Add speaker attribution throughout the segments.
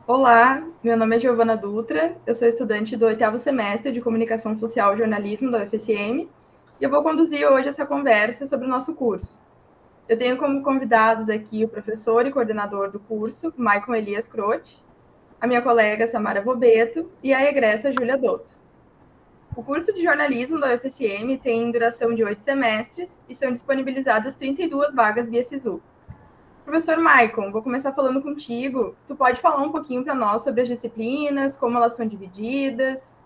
Speaker 1: Olá, meu nome é Giovana Dutra, eu sou estudante do 8º semestre de Comunicação Social e Jornalismo da UFSM e eu vou conduzir hoje essa conversa sobre o nosso curso. Eu tenho como convidados aqui o professor e coordenador do curso, Maicon Elias Croce, a minha colega Samara Vobeto e a egressa Júlia Dotto. O curso de jornalismo da UFSM tem duração de 8 semestres e são disponibilizadas 32 vagas via SISU. Professor Maicon, vou começar falando contigo. Tu pode falar um pouquinho para nós sobre as disciplinas, como elas são divididas?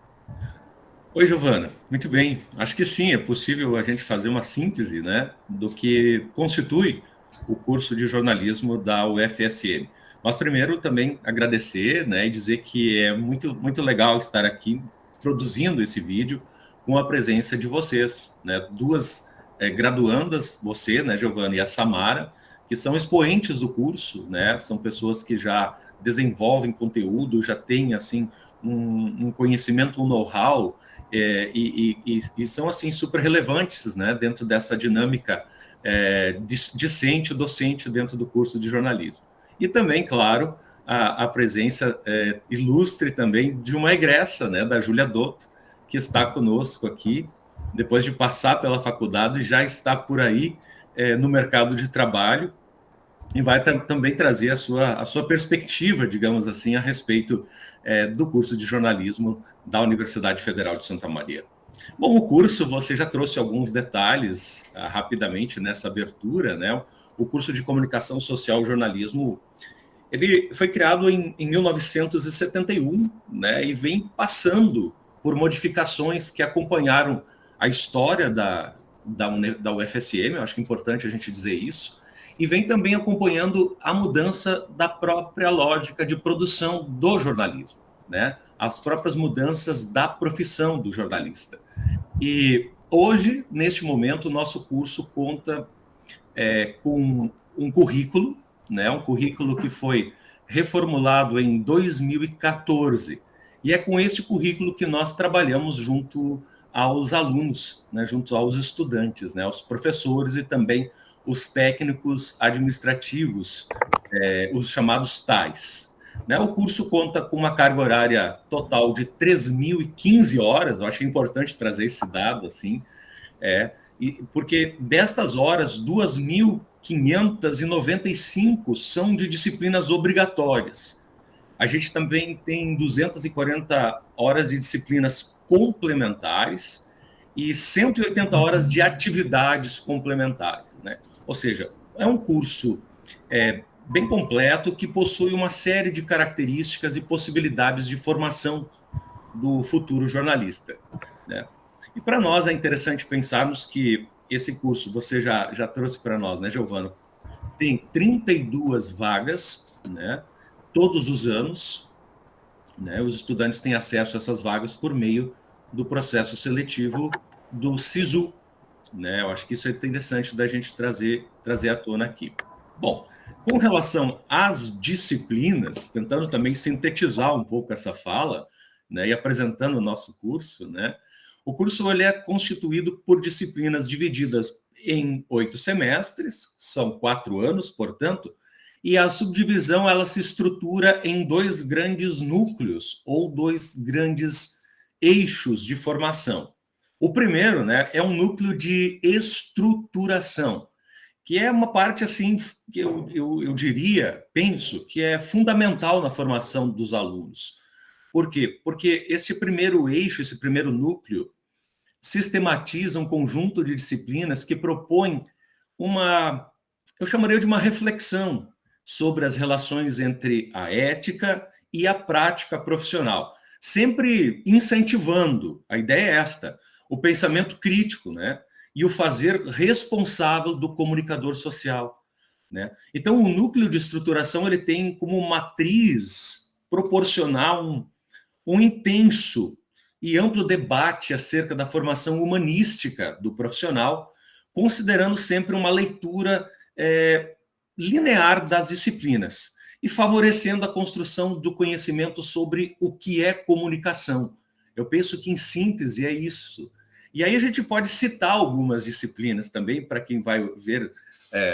Speaker 2: Oi, Giovana. Muito bem. Acho que sim, é possível a gente fazer uma síntese, né, do que constitui o curso de jornalismo da UFSM. Mas primeiro também agradecer, né, e dizer que é muito legal estar aqui produzindo esse vídeo com a presença de vocês, né, duas graduandas, você, né, Giovana, e a Samara, que são expoentes do curso, né, são pessoas que já desenvolvem conteúdo, já têm assim um conhecimento, um know-how e são assim super relevantes, né, dentro dessa dinâmica discente-docente dentro do curso de jornalismo. E também, claro, a presença ilustre também de uma egressa, né, da Júlia Dotto, que está conosco aqui, depois de passar pela faculdade, já está por aí no mercado de trabalho, e vai também trazer a sua perspectiva, digamos assim, a respeito do curso de jornalismo da Universidade Federal de Santa Maria. Bom, o curso, você já trouxe alguns detalhes rapidamente nessa abertura, né? O curso de Comunicação Social e Jornalismo, ele foi criado em 1971, né? E vem passando por modificações que acompanharam a história da UFSM, eu acho que é importante a gente dizer isso, e vem também acompanhando a mudança da própria lógica de produção do jornalismo, né? As próprias mudanças da profissão do jornalista. E hoje, neste momento, o nosso curso conta com um currículo, né? Um currículo que foi reformulado em 2014. E é com este currículo que nós trabalhamos junto aos alunos, né? Junto aos estudantes, né? Aos professores e também os técnicos administrativos, os chamados TAIs. Né? O curso conta com uma carga horária total de 3.015 horas, eu acho importante trazer esse dado, assim, porque destas horas, 2.595 são de disciplinas obrigatórias. A gente também tem 240 horas de disciplinas complementares e 180 horas de atividades complementares, né? Ou seja, é um curso bem completo que possui uma série de características e possibilidades de formação do futuro jornalista, né? E para nós é interessante pensarmos que esse curso, você já trouxe para nós, né, Giovana? Tem 32 vagas, né, todos os anos, né, os estudantes têm acesso a essas vagas por meio do processo seletivo do SISU, né? Eu acho que isso é interessante da gente trazer à tona aqui. Bom, com relação às disciplinas, tentando também sintetizar um pouco essa fala, né, e apresentando o nosso curso, né? O curso ele é constituído por disciplinas divididas em 8 semestres, são 4 anos, portanto, e a subdivisão ela se estrutura em dois grandes núcleos ou dois grandes eixos de formação. O primeiro, né, é um núcleo de estruturação, que é uma parte assim que eu diria, penso, que é fundamental na formação dos alunos. Por quê? Porque esse primeiro eixo, esse primeiro núcleo, sistematiza um conjunto de disciplinas que propõem eu chamaria de uma reflexão sobre as relações entre a ética e a prática profissional, sempre incentivando, a ideia é esta, o pensamento crítico, né? E o fazer responsável do comunicador social, né? Então, o núcleo de estruturação ele tem como matriz proporcional um intenso e amplo debate acerca da formação humanística do profissional, considerando sempre uma leitura linear das disciplinas e favorecendo a construção do conhecimento sobre o que é comunicação. Eu penso que, em síntese, é isso. E aí a gente pode citar algumas disciplinas também, para quem vai ver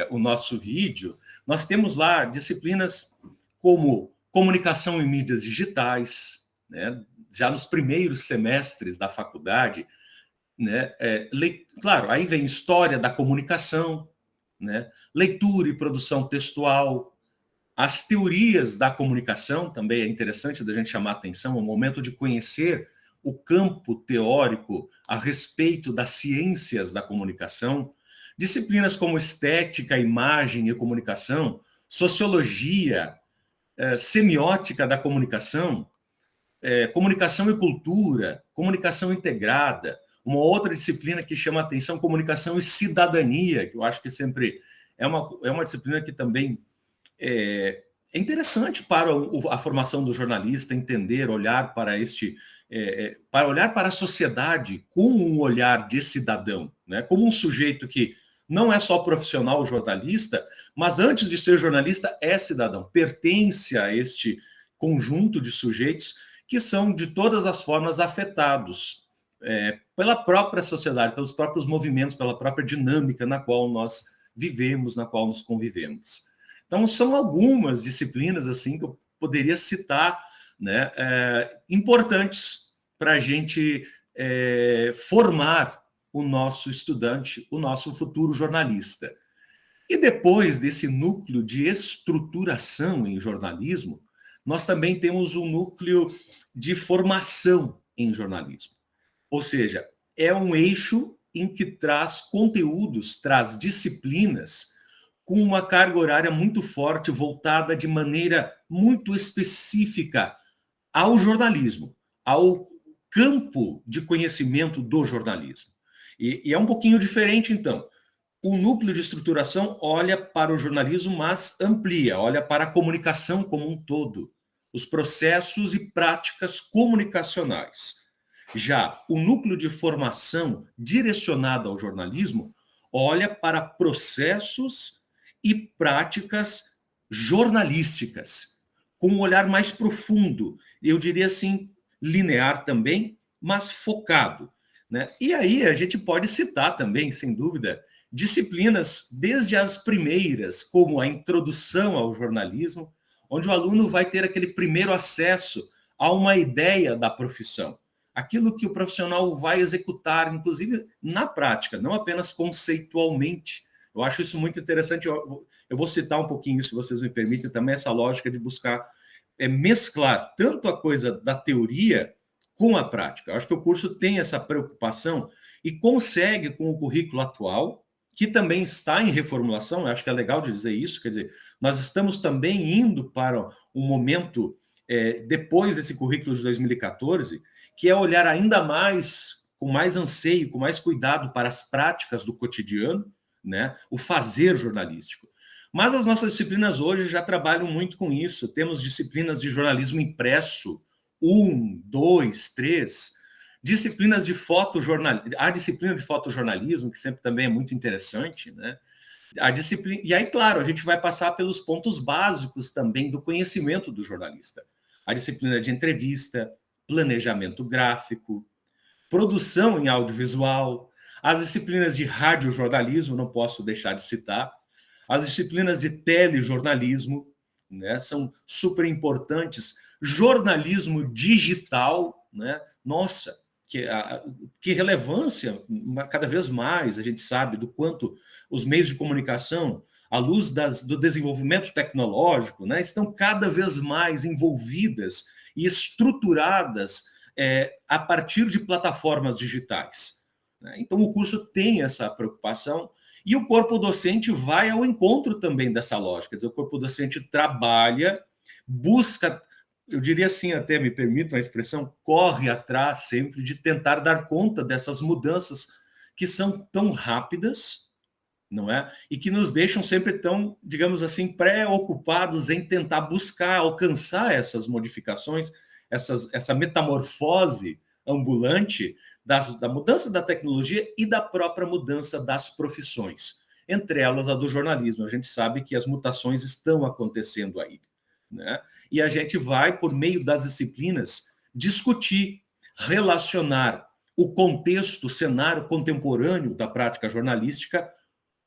Speaker 2: o nosso vídeo. Nós temos lá disciplinas como comunicação em mídias digitais, né? Já nos primeiros semestres da faculdade, né? Claro, aí vem história da comunicação, né? Leitura e produção textual, as teorias da comunicação, também é interessante da gente chamar a atenção, o momento de conhecer o campo teórico a respeito das ciências da comunicação, disciplinas como estética, imagem e comunicação, sociologia, semiótica da comunicação, comunicação e cultura, comunicação integrada, uma outra disciplina que chama a atenção, comunicação e cidadania, que eu acho que sempre é uma disciplina que também é interessante para a formação do jornalista, entender, olhar para para olhar para a sociedade com um olhar de cidadão, né? Como um sujeito que não é só profissional jornalista, mas antes de ser jornalista é cidadão, pertence a este conjunto de sujeitos que são de todas as formas afetados pela própria sociedade, pelos próprios movimentos, pela própria dinâmica na qual nós vivemos, na qual nos convivemos. Então, são algumas disciplinas assim que eu poderia citar, né, importantes para a gente formar o nosso estudante, o nosso futuro jornalista. E depois desse núcleo de estruturação em jornalismo, nós também temos um núcleo de formação em jornalismo. Ou seja, é um eixo em que traz conteúdos, traz disciplinas com uma carga horária muito forte, voltada de maneira muito específica ao jornalismo, ao campo de conhecimento do jornalismo. E é um pouquinho diferente, então. O núcleo de estruturação olha para o jornalismo, mas amplia, olha para a comunicação como um todo, os processos e práticas comunicacionais. Já o núcleo de formação direcionado ao jornalismo olha para processos e práticas jornalísticas, com um olhar mais profundo, eu diria assim, linear também, mas focado, né? E aí a gente pode citar também, sem dúvida, disciplinas desde as primeiras, como a introdução ao jornalismo, onde o aluno vai ter aquele primeiro acesso a uma ideia da profissão, aquilo que o profissional vai executar, inclusive na prática, não apenas conceitualmente. Eu acho isso muito interessante. Eu vou citar um pouquinho, se vocês me permitem, também essa lógica de buscar mesclar tanto a coisa da teoria com a prática. Eu acho que o curso tem essa preocupação e consegue, com o currículo atual, que também está em reformulação, eu acho que é legal de dizer isso, quer dizer, nós estamos também indo para um momento, depois desse currículo de 2014, que é olhar ainda mais, com mais anseio, com mais cuidado para as práticas do cotidiano, né? O fazer jornalístico. Mas as nossas disciplinas hoje já trabalham muito com isso. Temos disciplinas de jornalismo impresso, 1, 2, 3, disciplinas de fotojornalismo, a disciplina de fotojornalismo, que sempre também é muito interessante, né? A disciplina... E aí, claro, a gente vai passar pelos pontos básicos também do conhecimento do jornalista. A disciplina de entrevista, planejamento gráfico, produção em audiovisual, as disciplinas de radiojornalismo, não posso deixar de citar, as disciplinas de telejornalismo, né, são super importantes, jornalismo digital, né, nossa, que relevância, cada vez mais a gente sabe do quanto os meios de comunicação, à luz do desenvolvimento tecnológico, né, estão cada vez mais envolvidas e estruturadas a partir de plataformas digitais. Então, o curso tem essa preocupação e o corpo docente vai ao encontro também dessa lógica. Quer dizer, o corpo docente trabalha, busca, eu diria assim, até me permitam a expressão, corre atrás sempre de tentar dar conta dessas mudanças que são tão rápidas, não é? E que nos deixam sempre tão, digamos assim, preocupados em tentar buscar, alcançar essas modificações, essa metamorfose ambulante da mudança da tecnologia e da própria mudança das profissões, entre elas a do jornalismo. A gente sabe que as mutações estão acontecendo aí, né? E a gente vai, por meio das disciplinas, discutir, relacionar o contexto, o cenário contemporâneo da prática jornalística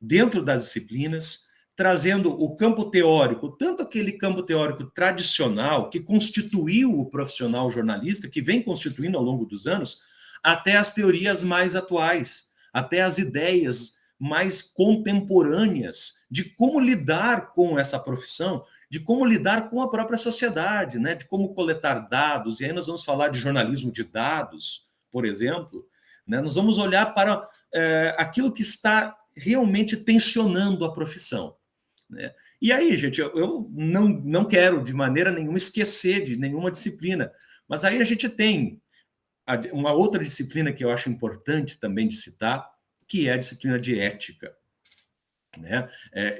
Speaker 2: dentro das disciplinas, trazendo o campo teórico, tanto aquele campo teórico tradicional que constituiu o profissional jornalista, que vem constituindo ao longo dos anos, até as teorias mais atuais, até as ideias mais contemporâneas de como lidar com essa profissão, de como lidar com a própria sociedade, né? De como coletar dados. E aí nós vamos falar de jornalismo de dados, por exemplo. Né? Nós vamos olhar para aquilo que está realmente tensionando a profissão. Né? E aí, gente, eu não quero de maneira nenhuma esquecer de nenhuma disciplina, mas aí a gente tem uma outra disciplina que eu acho importante também de citar, que é a disciplina de ética. Né?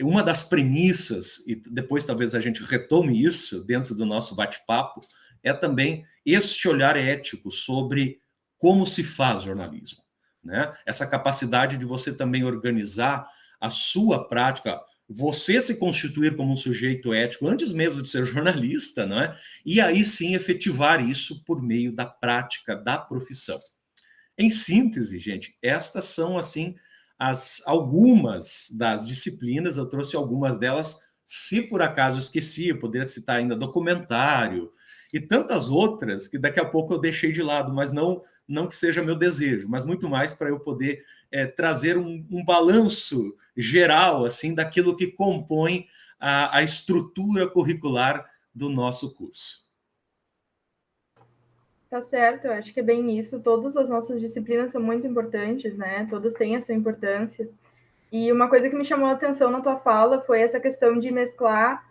Speaker 2: Uma das premissas, e depois talvez a gente retome isso dentro do nosso bate-papo, é também este olhar ético sobre como se faz jornalismo. Né? Essa capacidade de você também organizar a sua prática, você se constituir como um sujeito ético antes mesmo de ser jornalista, não é? E aí sim efetivar isso por meio da prática da profissão. Em síntese, gente, estas são assim algumas das disciplinas. Eu trouxe algumas delas, se por acaso esqueci, eu poderia citar ainda documentário e tantas outras que daqui a pouco eu deixei de lado, mas não que seja meu desejo, mas muito mais para eu poder trazer um balanço geral assim daquilo que compõe a estrutura curricular do nosso curso.
Speaker 1: Tá certo, eu acho que é bem isso. Todas as nossas disciplinas são muito importantes, né? Todas têm a sua importância. E uma coisa que me chamou a atenção na tua fala foi essa questão de mesclar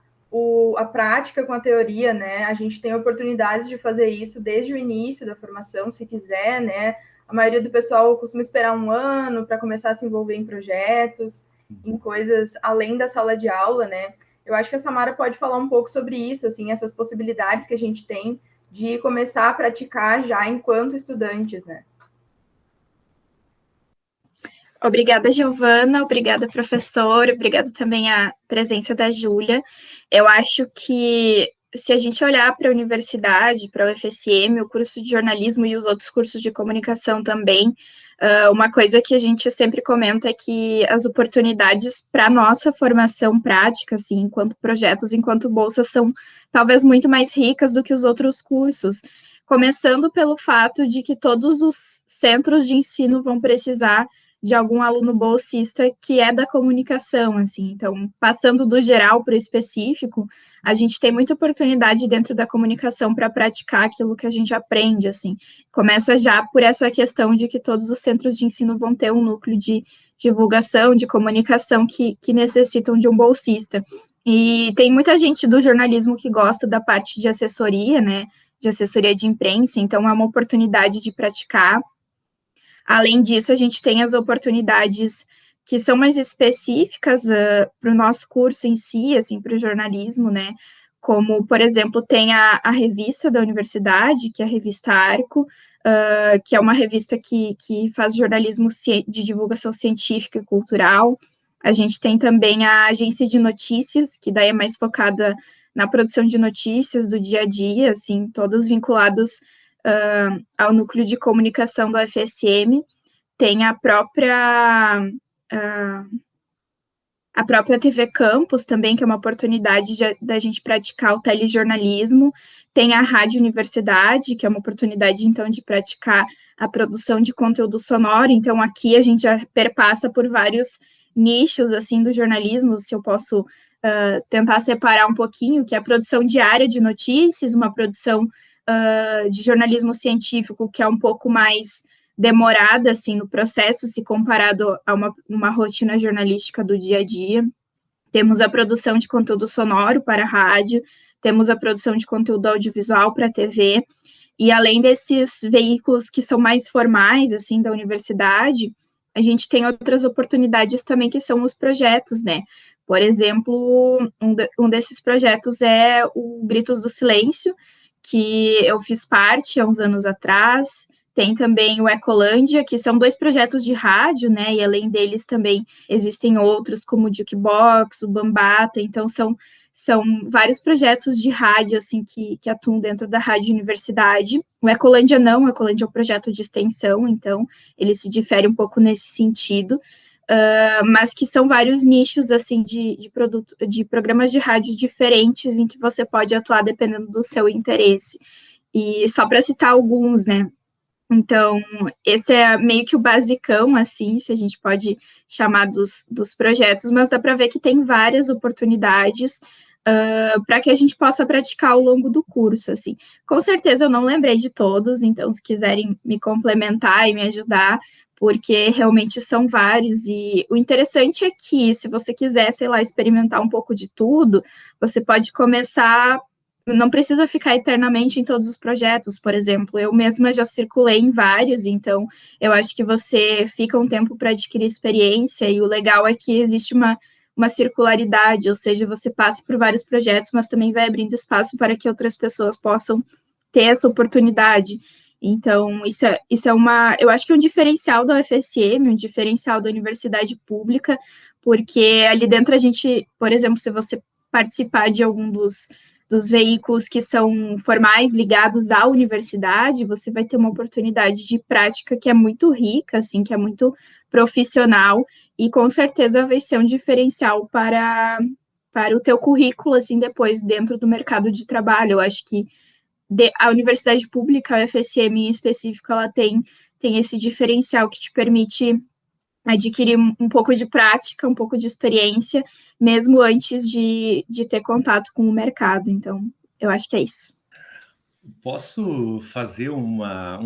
Speaker 1: a prática com a teoria, né? A gente tem oportunidades de fazer isso desde o início da formação, se quiser, né? A maioria do pessoal costuma esperar 1 ano para começar a se envolver em projetos, em coisas além da sala de aula, né? Eu acho que a Samara pode falar um pouco sobre isso, assim, essas possibilidades que a gente tem de começar a praticar já enquanto estudantes, né?
Speaker 3: Obrigada, Giovana, obrigada, professor, obrigada também à presença da Júlia. Eu acho que se a gente olhar para a universidade, para o UFSM, o curso de jornalismo e os outros cursos de comunicação também, uma coisa que a gente sempre comenta é que as oportunidades para a nossa formação prática, assim, enquanto projetos, enquanto bolsas, são talvez muito mais ricas do que os outros cursos, começando pelo fato de que todos os centros de ensino vão precisar de algum aluno bolsista que é da comunicação, assim. Então, passando do geral para o específico, a gente tem muita oportunidade dentro da comunicação para praticar aquilo que a gente aprende, assim. Começa já por essa questão de que todos os centros de ensino vão ter um núcleo de divulgação, de comunicação que necessitam de um bolsista. E tem muita gente do jornalismo que gosta da parte de assessoria, né, de assessoria de imprensa, então é uma oportunidade de praticar. Além disso, a gente tem as oportunidades que são mais específicas para o nosso curso em si, assim, para o jornalismo, né? Como, por exemplo, tem a revista da universidade, que é a revista Arco, que é uma revista que faz jornalismo de divulgação científica e cultural. A gente tem também a agência de notícias, que daí é mais focada na produção de notícias do dia a dia, assim, todos vinculados ao núcleo de comunicação do UFSM. Tem a própria TV Campus também, que é uma oportunidade da gente praticar o telejornalismo. Tem a Rádio Universidade, que é uma oportunidade, então, de praticar a produção de conteúdo sonoro. Então, aqui a gente já perpassa por vários nichos, assim, do jornalismo, se eu posso tentar separar um pouquinho, que é a produção diária de notícias, uma produção de jornalismo científico, que é um pouco mais demorada, assim, no processo, se comparado a uma rotina jornalística do dia a dia. Temos a produção de conteúdo sonoro para a rádio, temos a produção de conteúdo audiovisual para a TV, e além desses veículos que são mais formais, assim, da universidade, a gente tem outras oportunidades também, que são os projetos, né? Por exemplo, um desses projetos é o Gritos do Silêncio, que eu fiz parte há uns anos atrás. Tem também o Ecolândia, que são 2 projetos de rádio, né, e além deles também existem outros, como o Jukebox, o Bambata, então são vários projetos de rádio, assim, que atuam dentro da Rádio Universidade. O Ecolândia não, o Ecolândia é um projeto de extensão, então ele se difere um pouco nesse sentido, mas que são vários nichos, assim, de programas de rádio diferentes em que você pode atuar dependendo do seu interesse. E só para citar alguns, né? Então, esse é meio que o basicão, assim, se a gente pode chamar dos projetos, mas dá para ver que tem várias oportunidades para que a gente possa praticar ao longo do curso, assim. Com certeza eu não lembrei de todos, então se quiserem me complementar e me ajudar, porque realmente são vários, e o interessante é que se você quiser, sei lá, experimentar um pouco de tudo, você pode começar, não precisa ficar eternamente em todos os projetos, por exemplo, eu mesma já circulei em vários, então eu acho que você fica um tempo para adquirir experiência, e o legal é que existe uma circularidade, ou seja, você passa por vários projetos, mas também vai abrindo espaço para que outras pessoas possam ter essa oportunidade. Então, isso é eu acho que é um diferencial da UFSM, um diferencial da universidade pública, porque ali dentro a gente, por exemplo, se você participar de algum dos veículos que são formais ligados à universidade, você vai ter uma oportunidade de prática que é muito rica, assim, que é muito profissional, e com certeza vai ser um diferencial para o teu currículo, assim, depois dentro do mercado de trabalho. Eu acho que a universidade pública, a UFSM em específico, ela tem esse diferencial que te permite adquirir um pouco de prática, um pouco de experiência, mesmo antes de ter contato com o mercado. Então, eu acho que é isso.
Speaker 2: Posso fazer um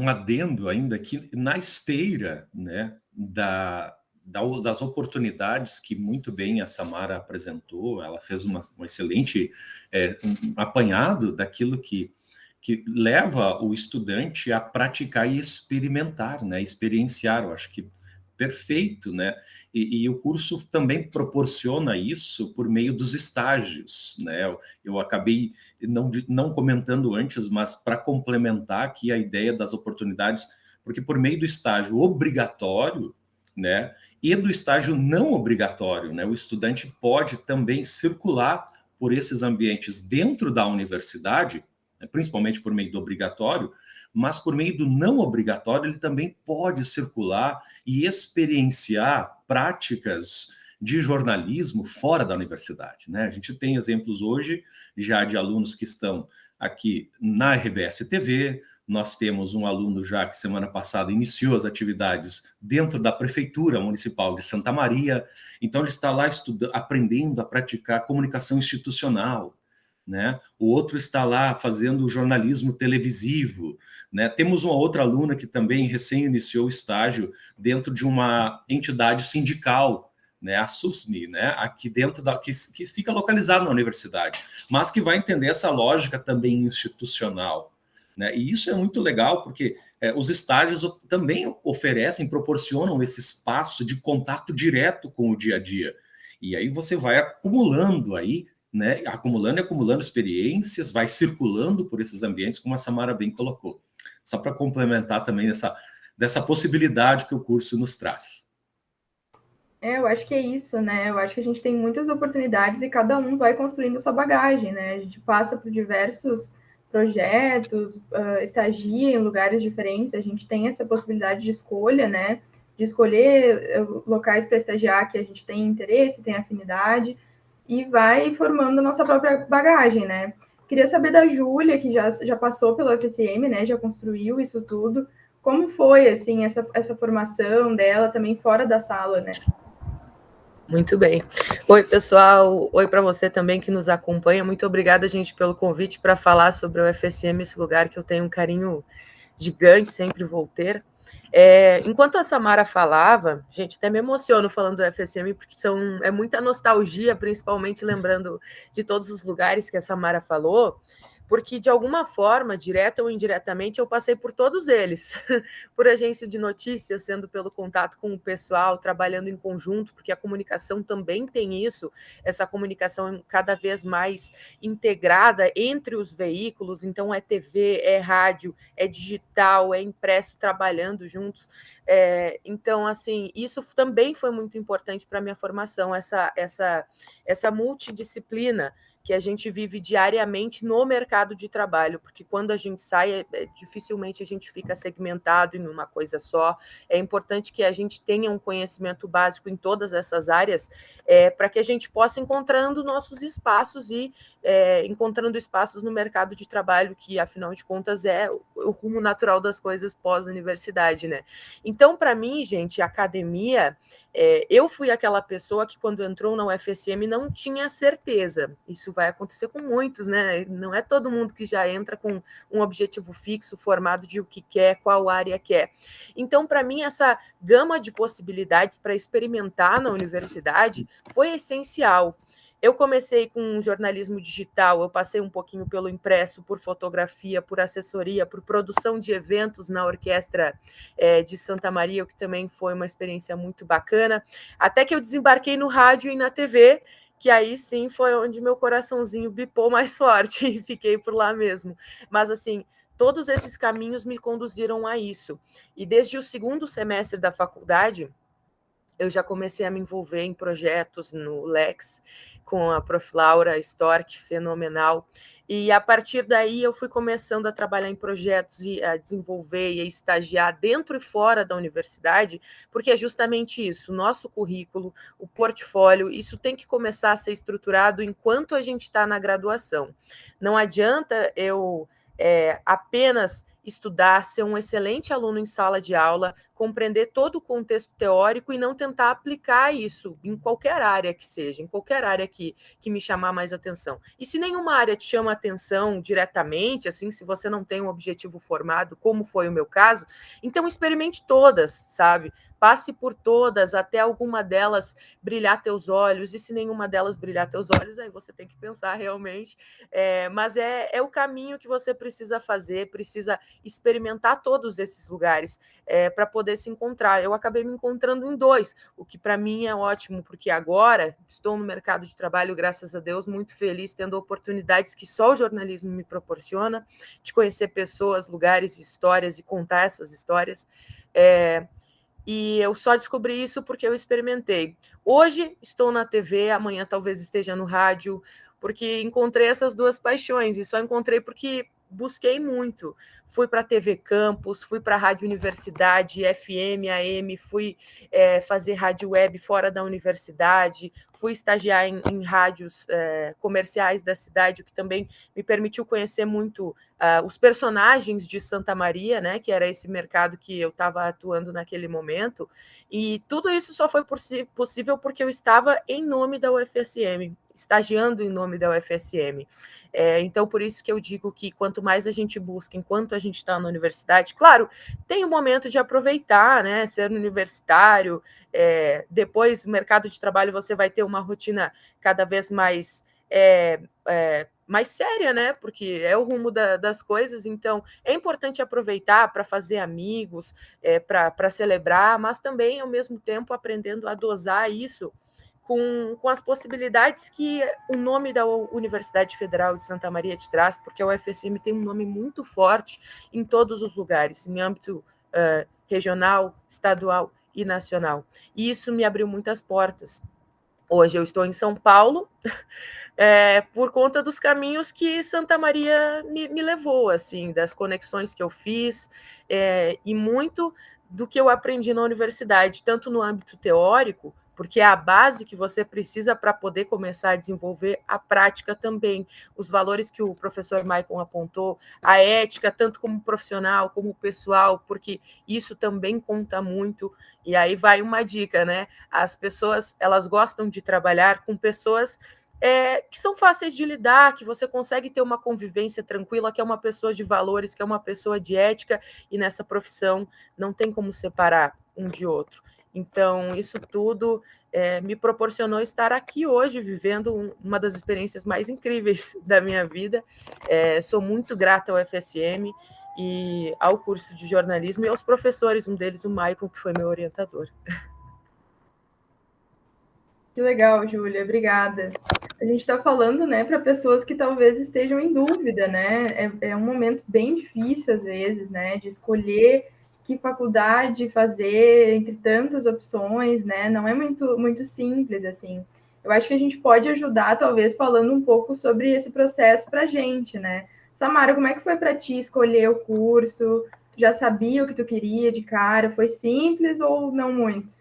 Speaker 2: adendo ainda aqui na esteira, né, das oportunidades que muito bem a Samara apresentou. Ela fez um excelente apanhado daquilo que leva o estudante a praticar e experimentar, né, experienciar. Eu acho que perfeito, né? E o curso também proporciona isso por meio dos estágios, né? Eu acabei não comentando antes, mas para complementar aqui a ideia das oportunidades, porque por meio do estágio obrigatório, né, e do estágio não obrigatório, né, o estudante pode também circular por esses ambientes dentro da universidade, né, principalmente por meio do obrigatório, mas por meio do não obrigatório ele também pode circular e experienciar práticas de jornalismo fora da universidade, né? A gente tem exemplos hoje já de alunos que estão aqui na RBS TV. Nós temos um aluno já que semana passada iniciou as atividades dentro da Prefeitura Municipal de Santa Maria. Então ele está lá aprendendo a praticar comunicação institucional, né? O outro está lá fazendo jornalismo televisivo, né? Temos uma outra aluna que também recém iniciou o estágio dentro de uma entidade sindical, né? A SUSMI, né? Aqui dentro que fica localizada na universidade, mas que vai entender essa lógica também institucional, né? E isso é muito legal porque os estágios também proporcionam esse espaço de contato direto com o dia a dia. E aí você vai acumulando aí, né, acumulando e acumulando experiências, vai circulando por esses ambientes, como a Samara bem colocou. Só para complementar também dessa possibilidade que o curso nos traz.
Speaker 1: Eu acho que é isso, né? Eu acho que a gente tem muitas oportunidades e cada um vai construindo sua bagagem, né? A gente passa por diversos projetos, estagia em lugares diferentes, a gente tem essa possibilidade de escolha, né? De escolher locais para estagiar que a gente tem interesse, tem afinidade, e vai formando a nossa própria bagagem, né? Queria saber da Júlia, que já passou pelo UFSM, né? Já construiu isso tudo. Como foi, assim, essa formação dela também fora da sala, né?
Speaker 4: Muito bem. Oi, pessoal. Oi para você também que nos acompanha. Muito obrigada, gente, pelo convite para falar sobre o UFSM, esse lugar que eu tenho um carinho gigante, sempre vou ter. Enquanto a Samara falava, gente, até me emociono falando do UFSM, porque é muita nostalgia, principalmente lembrando de todos os lugares que a Samara falou, porque de alguma forma, direta ou indiretamente, eu passei por todos eles, por agência de notícias, sendo pelo contato com o pessoal, trabalhando em conjunto, porque a comunicação também tem isso, essa comunicação cada vez mais integrada entre os veículos, então é TV, é rádio, é digital, é impresso, trabalhando juntos. Então, assim, isso também foi muito importante para a minha formação, essa multidisciplina que a gente vive diariamente no mercado de trabalho, porque quando a gente sai, dificilmente a gente fica segmentado em uma coisa só. É importante que a gente tenha um conhecimento básico em todas essas áreas, para que a gente possa encontrando nossos espaços e encontrando espaços no mercado de trabalho, que, afinal de contas, é o rumo natural das coisas pós-universidade, né? Então, para mim, gente, a academia... eu fui aquela pessoa que, quando entrou na UFSM, não tinha certeza. Isso vai acontecer com muitos, né? Não é todo mundo que já entra com um objetivo fixo, formado de o que quer, qual área quer. Então, para mim, essa gama de possibilidades para experimentar na universidade foi essencial. Eu comecei com jornalismo digital, eu passei um pouquinho pelo impresso, por fotografia, por assessoria, por produção de eventos na Orquestra de Santa Maria, o que também foi uma experiência muito bacana, até que eu desembarquei no rádio e na TV, que aí sim foi onde meu coraçãozinho bipou mais forte e fiquei por lá mesmo. Mas, assim, todos esses caminhos me conduziram a isso. E desde o segundo semestre da faculdade, eu já comecei a me envolver em projetos no Lex, com a Prof. Laura Storck, fenomenal. E a partir daí eu fui começando a trabalhar em projetos e a desenvolver e a estagiar dentro e fora da universidade, porque é justamente isso, o nosso currículo, o portfólio, isso tem que começar a ser estruturado enquanto a gente está na graduação. Não adianta eu apenas estudar, ser um excelente aluno em sala de aula, compreender todo o contexto teórico e não tentar aplicar isso em qualquer área que seja, em qualquer área que me chamar mais atenção. E se nenhuma área te chama atenção diretamente, assim, se você não tem um objetivo formado, como foi o meu caso, então experimente todas, sabe? Passe por todas, até alguma delas brilhar teus olhos, e se nenhuma delas brilhar teus olhos, aí você tem que pensar realmente. Mas é o caminho que você precisa fazer, precisa experimentar todos esses lugares para poder se encontrar. Eu acabei me encontrando em 2, o que para mim é ótimo, porque agora estou no mercado de trabalho, graças a Deus, muito feliz, tendo oportunidades que só o jornalismo me proporciona, de conhecer pessoas, lugares, histórias e contar essas histórias. E eu só descobri isso porque eu experimentei. Hoje estou na TV, amanhã talvez esteja no rádio, porque encontrei essas 2 paixões, e só encontrei porque busquei muito. Fui para a TV Campus, fui para a Rádio Universidade, FM, AM, fui fazer rádio web fora da universidade, fui estagiar em rádios comerciais da cidade, o que também me permitiu conhecer muito os personagens de Santa Maria, né, que era esse mercado que eu estava atuando naquele momento, e tudo isso só foi possível porque eu estava em nome da UFSM, estagiando em nome da UFSM. Então, por isso que eu digo que quanto mais a gente busca, enquanto a gente está na universidade, claro, tem o momento de aproveitar, né, ser universitário, depois, no mercado de trabalho, você vai ter uma rotina cada vez mais mais séria, né? Porque é o rumo das coisas, então é importante aproveitar para fazer amigos, para celebrar, mas também, ao mesmo tempo, aprendendo a dosar isso com as possibilidades que o nome da Universidade Federal de Santa Maria te traz, porque a UFSM tem um nome muito forte em todos os lugares, em âmbito regional, estadual e nacional. E isso me abriu muitas portas. Hoje eu estou em São Paulo, por conta dos caminhos que Santa Maria me levou, assim, das conexões que eu fiz, e muito do que eu aprendi na universidade, tanto no âmbito teórico, porque é a base que você precisa para poder começar a desenvolver a prática também, os valores que o professor Maicon apontou, a ética, tanto como profissional, como pessoal, porque isso também conta muito. E aí vai uma dica, né? As pessoas, elas gostam de trabalhar com pessoas que são fáceis de lidar, que você consegue ter uma convivência tranquila, que é uma pessoa de valores, que é uma pessoa de ética, e nessa profissão não tem como separar um de outro. Então, isso tudo me proporcionou estar aqui hoje, vivendo uma das experiências mais incríveis da minha vida. Sou muito grata ao FSM e ao curso de jornalismo e aos professores, um deles o Maicon, que foi meu orientador.
Speaker 1: Que legal, Júlia, obrigada. A gente está falando, né, para pessoas que talvez estejam em dúvida, né? É um momento bem difícil, às vezes, né, de escolher que faculdade fazer entre tantas opções, né? Não é muito simples, assim. eu acho que a gente pode ajudar, talvez, falando um pouco sobre esse processo para a gente, né? Samara, como é que foi para ti escolher o curso? Tu já sabia o que tu queria de cara? Foi simples ou não muito?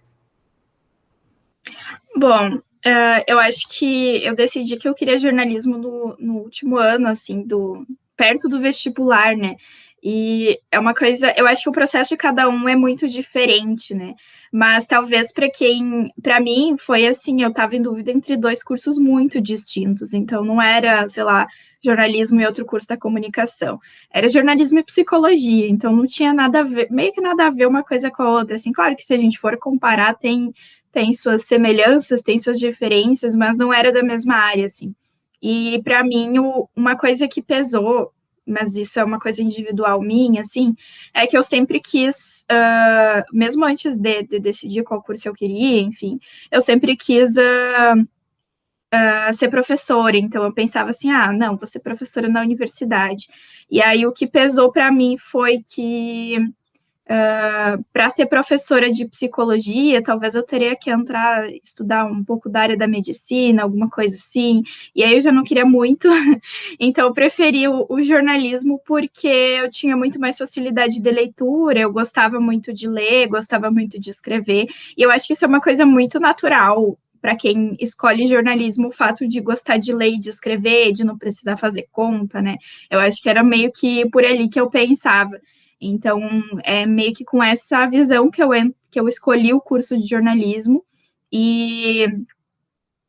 Speaker 3: Bom, eu acho que eu decidi que eu queria jornalismo no último ano, assim, perto do vestibular, né? E é uma coisa, eu acho que o processo de cada um é muito diferente, né? Mas talvez para mim foi assim, eu estava em dúvida entre dois cursos muito distintos, então não era, sei lá, jornalismo e outro curso da comunicação. Era jornalismo e psicologia, então não tinha nada a ver, meio que nada a ver uma coisa com a outra, assim, claro que se a gente for comparar, tem suas semelhanças, tem suas diferenças, mas não era da mesma área, assim. E para mim, uma coisa que pesou, mas isso é uma coisa individual minha, assim, é que eu sempre quis, mesmo antes de decidir qual curso eu queria, enfim, eu sempre quis ser professora, então eu pensava assim, não, vou ser professora na universidade. E aí o que pesou para mim foi que para ser professora de psicologia, talvez eu teria que estudar um pouco da área da medicina, alguma coisa assim, e aí eu já não queria muito, então eu preferi o jornalismo porque eu tinha muito mais facilidade de leitura, eu gostava muito de ler, gostava muito de escrever, e eu acho que isso é uma coisa muito natural para quem escolhe jornalismo, o fato de gostar de ler e de escrever, de não precisar fazer conta, né? Eu acho que era meio que por ali que eu pensava. Então, é meio que com essa visão que eu escolhi o curso de jornalismo e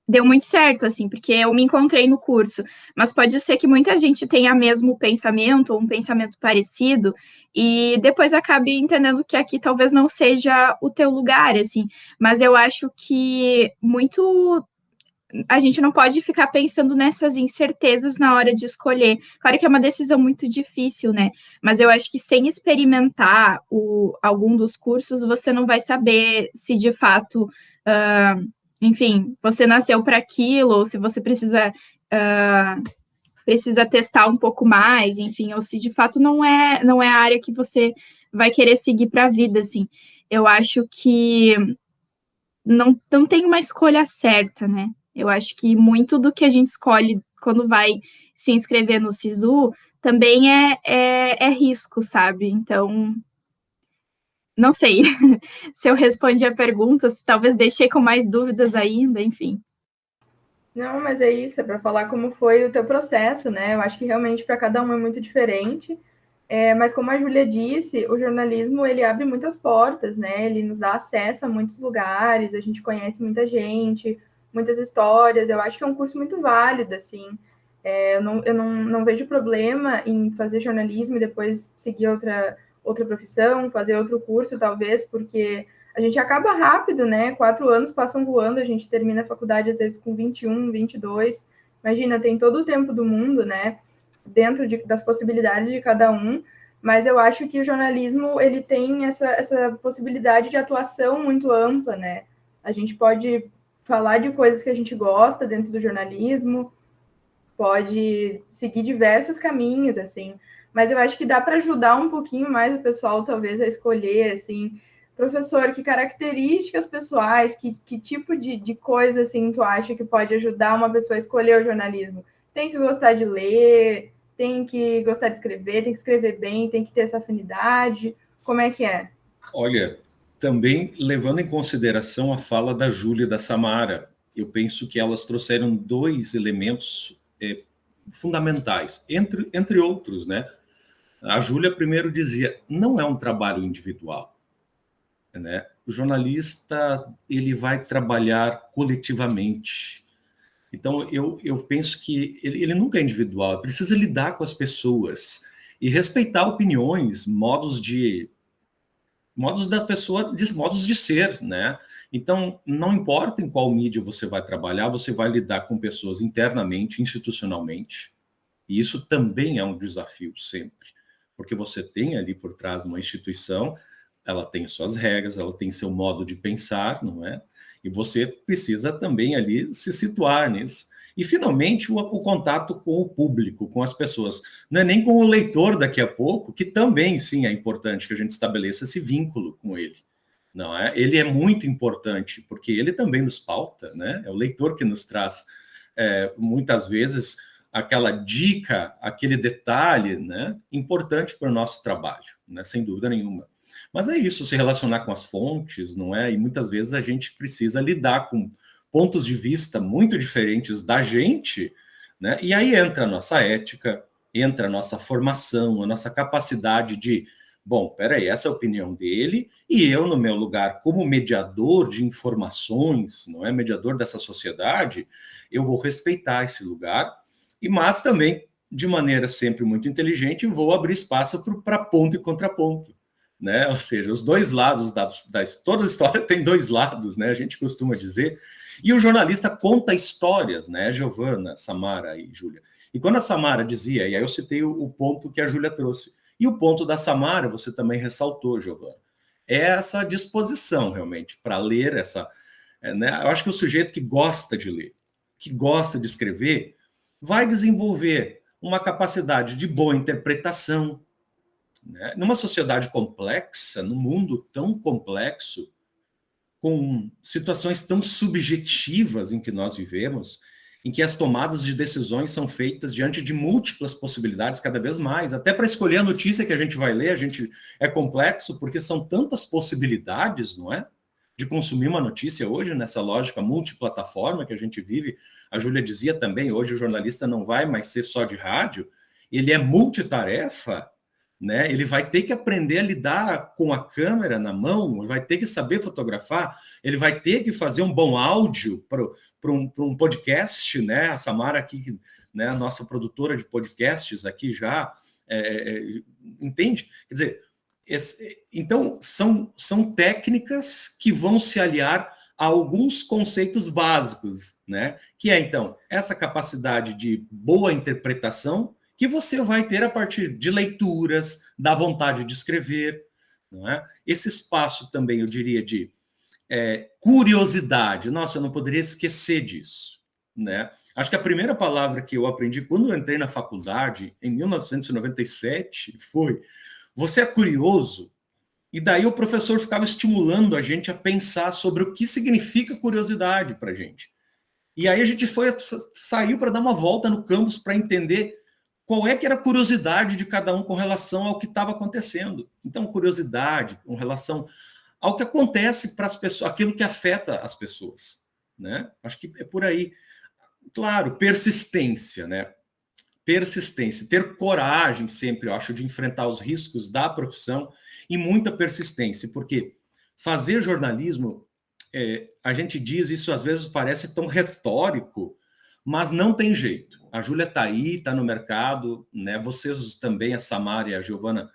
Speaker 3: deu muito certo, assim, porque eu me encontrei no curso. Mas pode ser que muita gente tenha mesmo pensamento, ou um pensamento parecido, e depois acabe entendendo que aqui talvez não seja o teu lugar, assim. Mas eu acho que a gente não pode ficar pensando nessas incertezas na hora de escolher. Claro que é uma decisão muito difícil, né? Mas eu acho que sem experimentar algum dos cursos, você não vai saber se de fato, enfim, você nasceu para aquilo, ou se você precisa testar um pouco mais, enfim, ou se de fato não é a área que você vai querer seguir para a vida, assim. Eu acho que não tem uma escolha certa, né? Eu acho que muito do que a gente escolhe quando vai se inscrever no SISU também é risco, sabe? Então, não sei se eu respondi a pergunta, se talvez deixei com mais dúvidas ainda, enfim.
Speaker 1: Não, mas é isso, é para falar como foi o teu processo, né? Eu acho que realmente para cada um é muito diferente. Mas como a Júlia disse, o jornalismo ele abre muitas portas, né? Ele nos dá acesso a muitos lugares, a gente conhece muita gente, muitas histórias. Eu acho que é um curso muito válido, assim. Eu não vejo problema em fazer jornalismo e depois seguir outra profissão, fazer outro curso, talvez, porque a gente acaba rápido, né? 4 anos passam voando, a gente termina a faculdade às vezes com 21, 22. Imagina, tem todo o tempo do mundo, né? Dentro das possibilidades de cada um, mas eu acho que o jornalismo ele tem essa possibilidade de atuação muito ampla, né? A gente pode falar de coisas que a gente gosta dentro do jornalismo, pode seguir diversos caminhos, assim, mas eu acho que dá para ajudar um pouquinho mais o pessoal, talvez, a escolher, assim, professor, que características pessoais, que tipo de coisa, assim, tu acha que pode ajudar uma pessoa a escolher o jornalismo? Tem que gostar de ler, tem que gostar de escrever, tem que escrever bem, tem que ter essa afinidade. Como é que é?
Speaker 2: Olha, também levando em consideração a fala da Júlia e da Samara, eu penso que elas trouxeram 2 elementos fundamentais, entre outros, né? A Júlia primeiro dizia, não é um trabalho individual, né? O jornalista, ele vai trabalhar coletivamente. Então, eu penso que ele nunca é individual, precisa lidar com as pessoas e respeitar opiniões, modos das pessoas, modos de ser, né? Então, não importa em qual mídia você vai trabalhar, você vai lidar com pessoas internamente, institucionalmente, e isso também é um desafio sempre, porque você tem ali por trás uma instituição, ela tem suas regras, ela tem seu modo de pensar, não é? E você precisa também ali se situar nisso. E, finalmente, o contato com o público, com as pessoas. Não é nem com o leitor daqui a pouco, que também, sim, é importante que a gente estabeleça esse vínculo com ele. não é? Ele é muito importante, porque ele também nos pauta, né? É o leitor que nos traz, muitas vezes, aquela dica, aquele detalhe, né? Importante para o nosso trabalho, né? Sem dúvida nenhuma. Mas é isso, se relacionar com as fontes, não é? E muitas vezes a gente precisa lidar com pontos de vista muito diferentes da gente, né? E aí entra a nossa ética, entra a nossa formação, a nossa capacidade de, bom, peraí, essa é a opinião dele, e eu, no meu lugar, como mediador de informações, não é? Mediador dessa sociedade, eu vou respeitar esse lugar, mas também, de maneira sempre muito inteligente, vou abrir espaço para ponto e contraponto. Né? Ou seja, os dois lados toda a história tem dois lados, né? A gente costuma dizer. E o jornalista conta histórias, né? Giovana, Samara e Júlia. E quando a Samara dizia, e aí eu citei o ponto que a Júlia trouxe, e o ponto da Samara, você também ressaltou, Giovana, é essa disposição realmente para ler essa. Né? Eu acho que o sujeito que gosta de ler, que gosta de escrever, vai desenvolver uma capacidade de boa interpretação. Né? Numa sociedade complexa, num mundo tão complexo, com situações tão subjetivas em que nós vivemos, em que as tomadas de decisões são feitas diante de múltiplas possibilidades, cada vez mais, até para escolher a notícia que a gente vai ler, é complexo, porque são tantas possibilidades, não é? De consumir uma notícia hoje, nessa lógica multiplataforma que a gente vive. A Júlia dizia também, hoje o jornalista não vai mais ser só de rádio, ele é multitarefa, né? Ele vai ter que aprender a lidar com a câmera na mão, ele vai ter que saber fotografar, ele vai ter que fazer um bom áudio para um podcast, né? A Samara aqui, né? A nossa produtora de podcasts aqui já, entende? Quer dizer, então são técnicas que vão se aliar a alguns conceitos básicos, né? Que é, então, essa capacidade de boa interpretação que você vai ter a partir de leituras, da vontade de escrever, não é? Esse espaço também, eu diria, de curiosidade. Nossa, eu não poderia esquecer disso, né? Acho que a primeira palavra que eu aprendi quando eu entrei na faculdade, em 1997, foi: você é curioso? E daí o professor ficava estimulando a gente a pensar sobre o que significa curiosidade para a gente. E aí a gente saiu para dar uma volta no campus para entender qual é que era a curiosidade de cada um com relação ao que estava acontecendo. Então, curiosidade com relação ao que acontece para as pessoas, aquilo que afeta as pessoas, né? Acho que é por aí. Claro, persistência, né? Persistência, ter coragem sempre, eu acho, de enfrentar os riscos da profissão e muita persistência, porque fazer jornalismo, a gente diz isso, às vezes parece tão retórico, mas não tem jeito. A Júlia está aí, está no mercado, né? Vocês também, a Samara e a Giovana,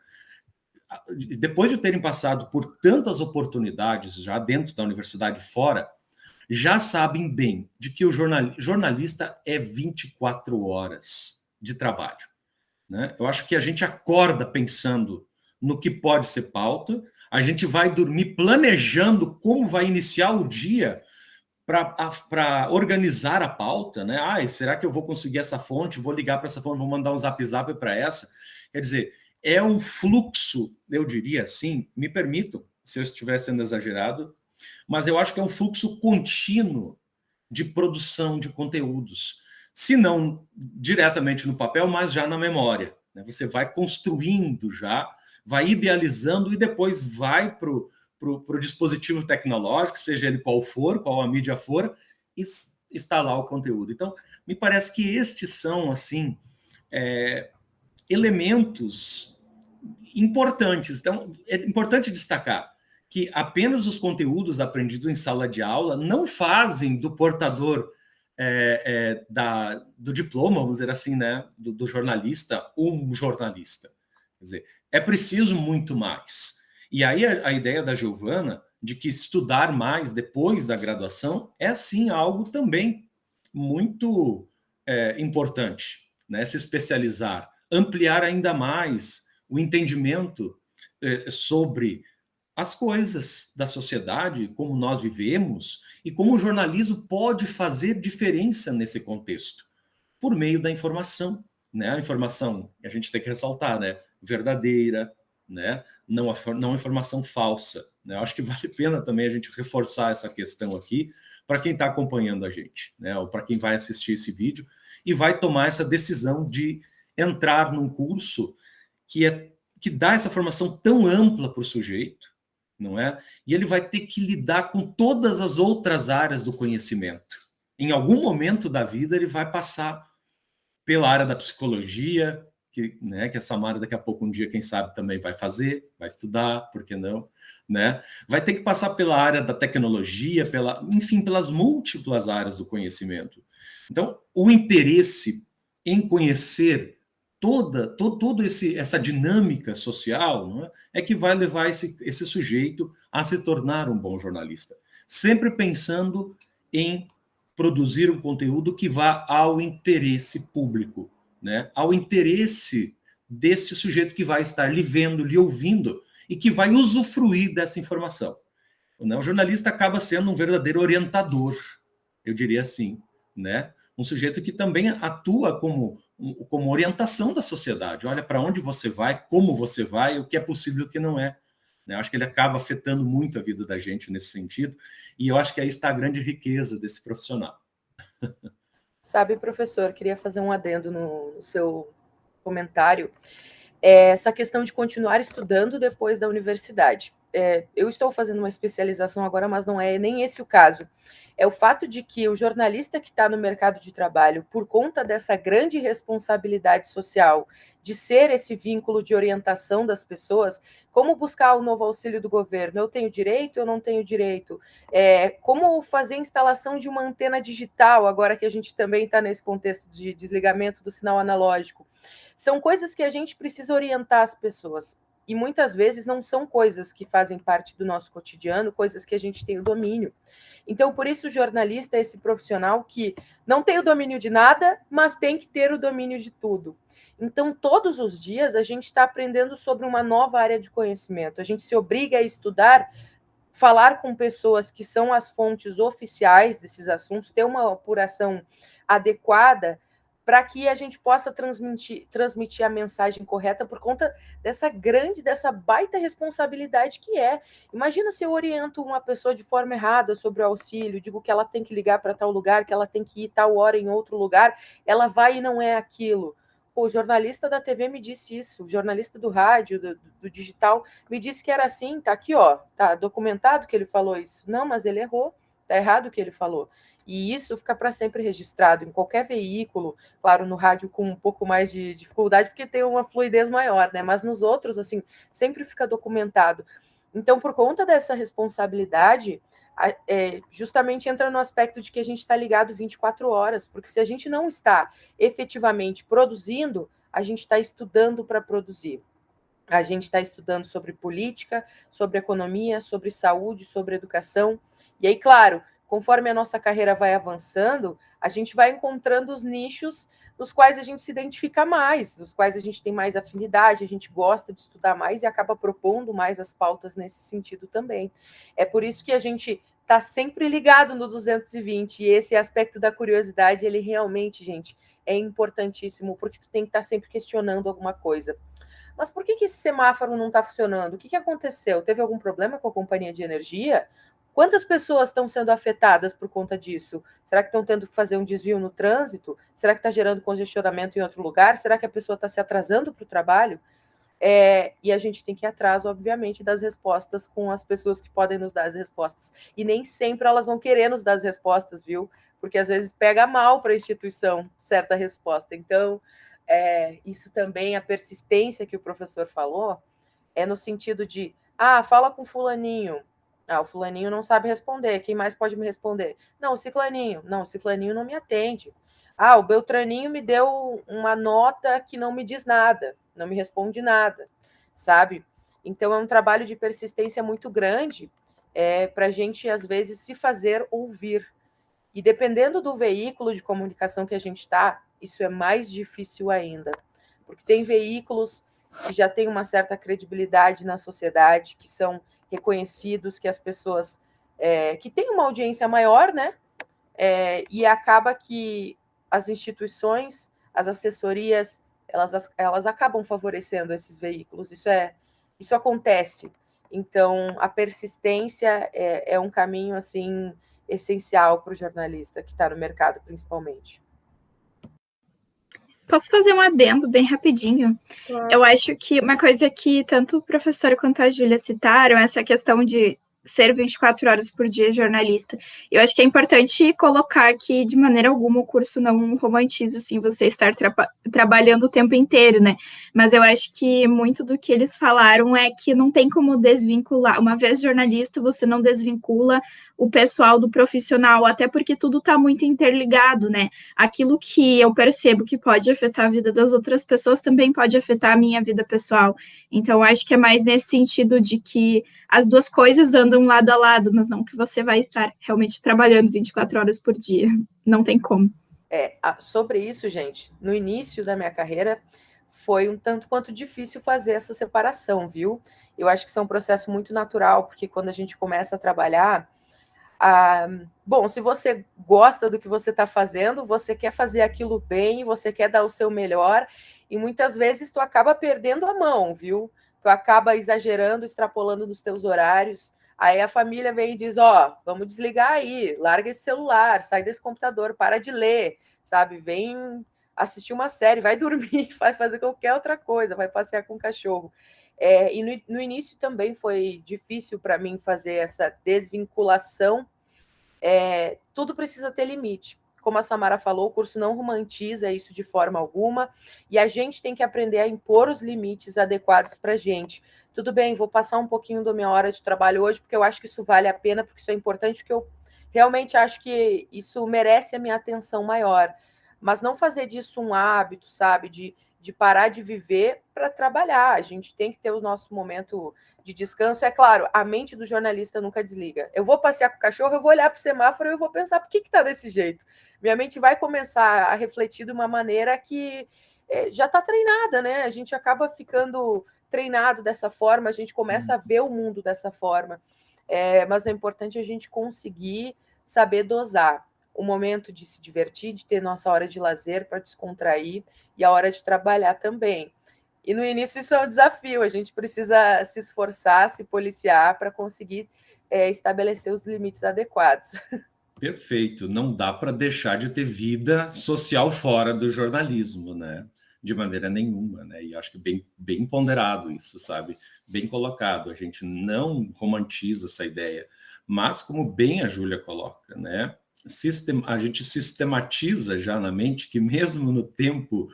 Speaker 2: depois de terem passado por tantas oportunidades já dentro da universidade e fora, já sabem bem de que o jornalista é 24 horas de trabalho, né? Eu acho que a gente acorda pensando no que pode ser pauta, a gente vai dormir planejando como vai iniciar o dia para organizar a pauta, né? Será que eu vou conseguir essa fonte? Vou ligar para essa fonte, vou mandar um zap para essa. Quer dizer, é um fluxo, eu diria assim, me permitam, se eu estiver sendo exagerado, mas eu acho que é um fluxo contínuo de produção de conteúdos, se não diretamente no papel, mas já na memória. Né? Você vai construindo já, vai idealizando e depois vai para o dispositivo tecnológico, seja ele qual for, qual a mídia for, e instalar o conteúdo. Então, me parece que estes são, assim, elementos importantes. Então, é importante destacar que apenas os conteúdos aprendidos em sala de aula não fazem do portador do diploma, vamos dizer assim, né, do jornalista, um jornalista. Quer dizer, é preciso muito mais. E aí a ideia da Giovana de que estudar mais depois da graduação é, sim, algo também muito importante, né? Se especializar, ampliar ainda mais o entendimento sobre as coisas da sociedade, como nós vivemos, e como o jornalismo pode fazer diferença nesse contexto, por meio da informação, né? A informação, a gente tem que ressaltar, né? Verdadeira, né? Não informação falsa, né? Eu acho que vale a pena também a gente reforçar essa questão aqui para quem está acompanhando a gente, né? Ou para quem vai assistir esse vídeo e vai tomar essa decisão de entrar num curso que dá essa formação tão ampla para o sujeito, não é? E ele vai ter que lidar com todas as outras áreas do conhecimento. Em algum momento da vida ele vai passar pela área da psicologia, né, que a Samara daqui a pouco, um dia, quem sabe, também vai fazer, vai estudar, por que não? Né? Vai ter que passar pela área da tecnologia, enfim, pelas múltiplas áreas do conhecimento. Então, o interesse em conhecer toda essa dinâmica social, não é que vai levar esse sujeito a se tornar um bom jornalista. Sempre pensando em produzir um conteúdo que vá ao interesse público, né? Ao interesse desse sujeito que vai estar lhe vendo, lhe ouvindo e que vai usufruir dessa informação. O jornalista acaba sendo um verdadeiro orientador, eu diria assim, né? Um sujeito que também atua como orientação da sociedade. Olha para onde você vai, como você vai, o que é possível e o que não é. Eu acho que ele acaba afetando muito a vida da gente nesse sentido, e eu acho que aí está a grande riqueza desse profissional.
Speaker 4: Sabe, professor, queria fazer um adendo no seu comentário. Essa questão de continuar estudando depois da universidade. Eu estou fazendo uma especialização agora, mas não é nem esse o caso. É o fato de que o jornalista que está no mercado de trabalho, por conta dessa grande responsabilidade social, de ser esse vínculo de orientação das pessoas, como buscar o novo auxílio do governo? Eu tenho direito, eu não tenho direito? Como fazer a instalação de uma antena digital, agora que a gente também está nesse contexto de desligamento do sinal analógico? São coisas que a gente precisa orientar as pessoas. E muitas vezes não são coisas que fazem parte do nosso cotidiano, coisas que a gente tem o domínio. Então, por isso, o jornalista é esse profissional que não tem o domínio de nada, mas tem que ter o domínio de tudo. Então, todos os dias, a gente está aprendendo sobre uma nova área de conhecimento. A gente se obriga a estudar, falar com pessoas que são as fontes oficiais desses assuntos, ter uma apuração adequada, para que a gente possa transmitir a mensagem correta por conta dessa baita responsabilidade que é. Imagina se eu oriento uma pessoa de forma errada sobre o auxílio, digo que ela tem que ligar para tal lugar, que ela tem que ir tal hora em outro lugar, ela vai e não é aquilo. O jornalista da TV me disse isso, o jornalista do rádio, do digital, me disse que era assim, tá aqui, ó, tá documentado que ele falou isso. Não, mas ele errou, tá errado o que ele falou. E isso fica para sempre registrado em qualquer veículo, claro, no rádio com um pouco mais de dificuldade, porque tem uma fluidez maior, né? Mas nos outros, assim, sempre fica documentado. Então, por conta dessa responsabilidade, justamente entra no aspecto de que a gente está ligado 24 horas, porque se a gente não está efetivamente produzindo, a gente está estudando para produzir. A gente está estudando sobre política, sobre economia, sobre saúde, sobre educação. E aí, claro, conforme a nossa carreira vai avançando, a gente vai encontrando os nichos nos quais a gente se identifica mais, nos quais a gente tem mais afinidade, a gente gosta de estudar mais e acaba propondo mais as pautas nesse sentido também. É por isso que a gente está sempre ligado no 220, e esse aspecto da curiosidade, ele realmente, gente, é importantíssimo, porque tu tem que estar sempre questionando alguma coisa. Mas por que esse semáforo não está funcionando? O que aconteceu? Teve algum problema com a companhia de energia? Quantas pessoas estão sendo afetadas por conta disso? Será que estão tendo que fazer um desvio no trânsito? Será que está gerando congestionamento em outro lugar? Será que a pessoa está se atrasando para o trabalho? E a gente tem que ir atrás, obviamente, das respostas com as pessoas que podem nos dar as respostas. E nem sempre elas vão querer nos dar as respostas, viu? Porque às vezes pega mal para a instituição certa resposta. Então, isso também, a persistência que o professor falou, é no sentido de, fala com fulaninho. O fulaninho não sabe responder, quem mais pode me responder? Não, o ciclaninho não me atende. O Beltraninho me deu uma nota que não me diz nada, não me responde nada, sabe? Então, é um trabalho de persistência muito grande para a gente, às vezes, se fazer ouvir. E dependendo do veículo de comunicação que a gente está, isso é mais difícil ainda, porque tem veículos que já têm uma certa credibilidade na sociedade, que são reconhecidos, que as pessoas que têm uma audiência maior, né? E acaba que as instituições, as assessorias, elas acabam favorecendo esses veículos. Isso acontece. Então, a persistência é um caminho, assim, essencial para o jornalista que está no mercado, principalmente.
Speaker 3: Posso fazer um adendo bem rapidinho?
Speaker 1: Claro.
Speaker 3: Eu acho que uma coisa que tanto o professor quanto a Júlia citaram é essa questão de ser 24 horas por dia jornalista. Eu acho que é importante colocar que, de maneira alguma, o curso não romantiza, assim, você estar trabalhando o tempo inteiro, né? Mas eu acho que muito do que eles falaram é que não tem como desvincular. Uma vez jornalista, você não desvincula o pessoal do profissional, até porque tudo está muito interligado, né? Aquilo que eu percebo que pode afetar a vida das outras pessoas também pode afetar a minha vida pessoal. Então, acho que é mais nesse sentido de que as duas coisas andam lado a lado, mas não que você vai estar realmente trabalhando 24 horas por dia. Não tem como.
Speaker 4: Sobre isso, gente, no início da minha carreira, foi um tanto quanto difícil fazer essa separação, viu? Eu acho que isso é um processo muito natural, porque quando a gente começa a trabalhar, bom, se você gosta do que você está fazendo, você quer fazer aquilo bem, você quer dar o seu melhor, e muitas vezes tu acaba perdendo a mão, viu? Tu acaba exagerando, extrapolando nos teus horários, aí a família vem e diz, vamos desligar aí, larga esse celular, sai desse computador, para de ler, sabe? Vem assistir uma série, vai dormir, vai fazer qualquer outra coisa, vai passear com o cachorro. E no início também foi difícil para mim fazer essa desvinculação. Tudo precisa ter limite. Como a Samara falou, o curso não romantiza isso de forma alguma, e a gente tem que aprender a impor os limites adequados para a gente. Tudo bem, vou passar um pouquinho da minha hora de trabalho hoje, porque eu acho que isso vale a pena, porque isso é importante, porque eu realmente acho que isso merece a minha atenção maior. Mas não fazer disso um hábito, sabe, de parar de viver para trabalhar. A gente tem que ter o nosso momento de descanso. É claro, a mente do jornalista nunca desliga. Eu vou passear com o cachorro, eu vou olhar para o semáforo e eu vou pensar, por que está desse jeito? Minha mente vai começar a refletir de uma maneira que já está treinada, né? A gente acaba ficando treinado dessa forma, a gente começa a ver o mundo dessa forma. Mas é importante a gente conseguir saber dosar o momento de se divertir, de ter nossa hora de lazer para descontrair e a hora de trabalhar também. E no início isso é um desafio, a gente precisa se esforçar, se policiar para conseguir estabelecer os limites adequados.
Speaker 2: Perfeito, não dá para deixar de ter vida social fora do jornalismo, né? De maneira nenhuma, né? E acho que bem ponderado isso, sabe? Bem colocado. A gente não romantiza essa ideia, mas como bem a Júlia coloca, né? A gente sistematiza já na mente que mesmo no tempo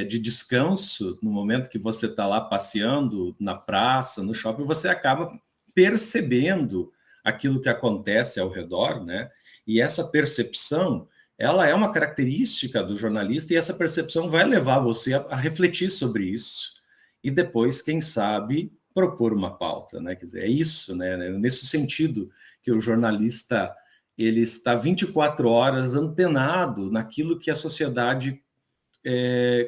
Speaker 2: de descanso, no momento que você está lá passeando na praça, no shopping, você acaba percebendo aquilo que acontece ao redor, né? E essa percepção, ela é uma característica do jornalista e essa percepção vai levar você a refletir sobre isso e depois, quem sabe, propor uma pauta, né? Quer dizer, é isso, né? Nesse sentido que o jornalista ele está 24 horas antenado naquilo que a sociedade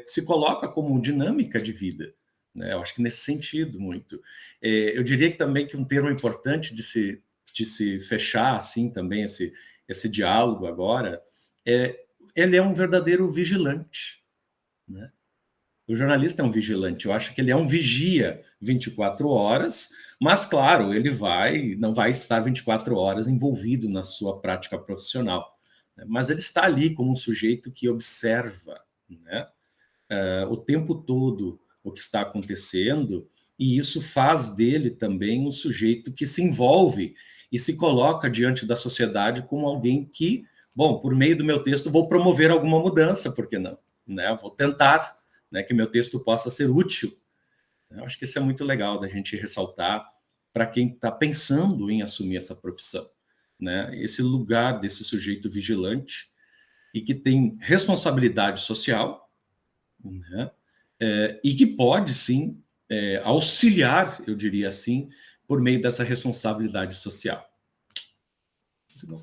Speaker 2: se coloca como dinâmica de vida. Né? Eu acho que nesse sentido muito. Eu diria que também que um termo importante de se fechar assim também esse diálogo agora ele é um verdadeiro vigilante. Né? O jornalista é um vigilante. Eu acho que ele é um vigia 24 horas, mas, claro, ele não vai estar 24 horas envolvido na sua prática profissional. Né? Mas ele está ali como um sujeito que observa, né? O tempo todo o que está acontecendo, e isso faz dele também um sujeito que se envolve e se coloca diante da sociedade como alguém que, bom, por meio do meu texto vou promover alguma mudança, por que não? Né? Vou tentar, né, que meu texto possa ser útil. Eu acho que isso é muito legal da gente ressaltar para quem está pensando em assumir essa profissão. Né? Esse lugar desse sujeito vigilante e que tem responsabilidade social, né? E que pode, sim, auxiliar, eu diria assim, por meio dessa responsabilidade social. Muito bom.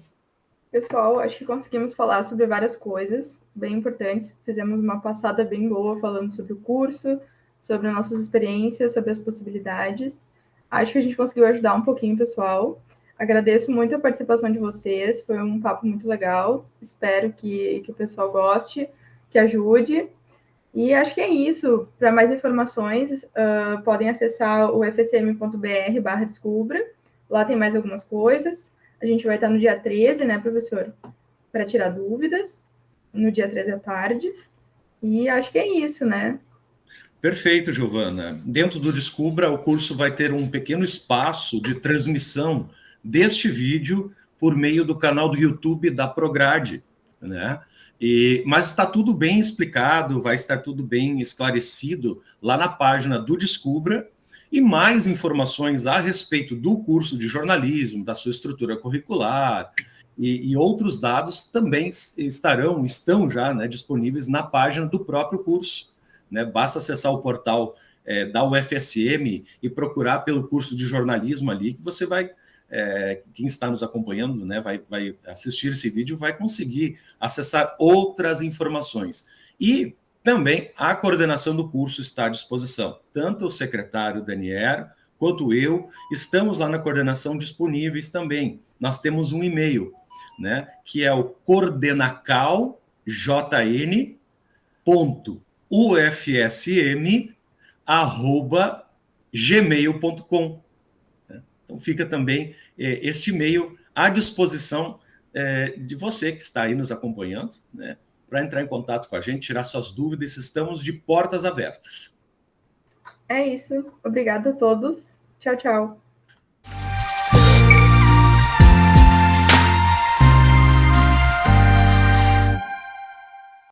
Speaker 1: Pessoal, acho que conseguimos falar sobre várias coisas bem importantes. Fizemos uma passada bem boa falando sobre o curso, sobre nossas experiências, sobre as possibilidades. Acho que a gente conseguiu ajudar um pouquinho, pessoal. Agradeço muito a participação de vocês, foi um papo muito legal. Espero que o pessoal goste, que ajude. E acho que é isso. Para mais informações, podem acessar o fsm.br/descubra. Lá tem mais algumas coisas. A gente vai estar no dia 13, né, professor? Para tirar dúvidas, no dia 13 à tarde. E acho que é isso, né?
Speaker 2: Perfeito, Giovana. Dentro do Descubra, o curso vai ter um pequeno espaço de transmissão deste vídeo por meio do canal do YouTube da Prograde, né? Mas está tudo bem explicado, vai estar tudo bem esclarecido lá na página do Descubra, e mais informações a respeito do curso de jornalismo, da sua estrutura curricular e outros dados também estão já, né, disponíveis na página do próprio curso. Né? Basta acessar o portal da UFSM e procurar pelo curso de jornalismo ali, que você vai, quem está nos acompanhando, né, vai assistir esse vídeo, vai conseguir acessar outras informações. E também a coordenação do curso está à disposição. Tanto o secretário Daniel quanto eu estamos lá na coordenação disponíveis também. Nós temos um e-mail, né, que é o coordenacal.ufsm@gmail.com. Então fica também este e-mail à disposição de você que está aí nos acompanhando, né, para entrar em contato com a gente, tirar suas dúvidas, estamos de portas abertas.
Speaker 1: É isso. Obrigada a todos. Tchau, tchau.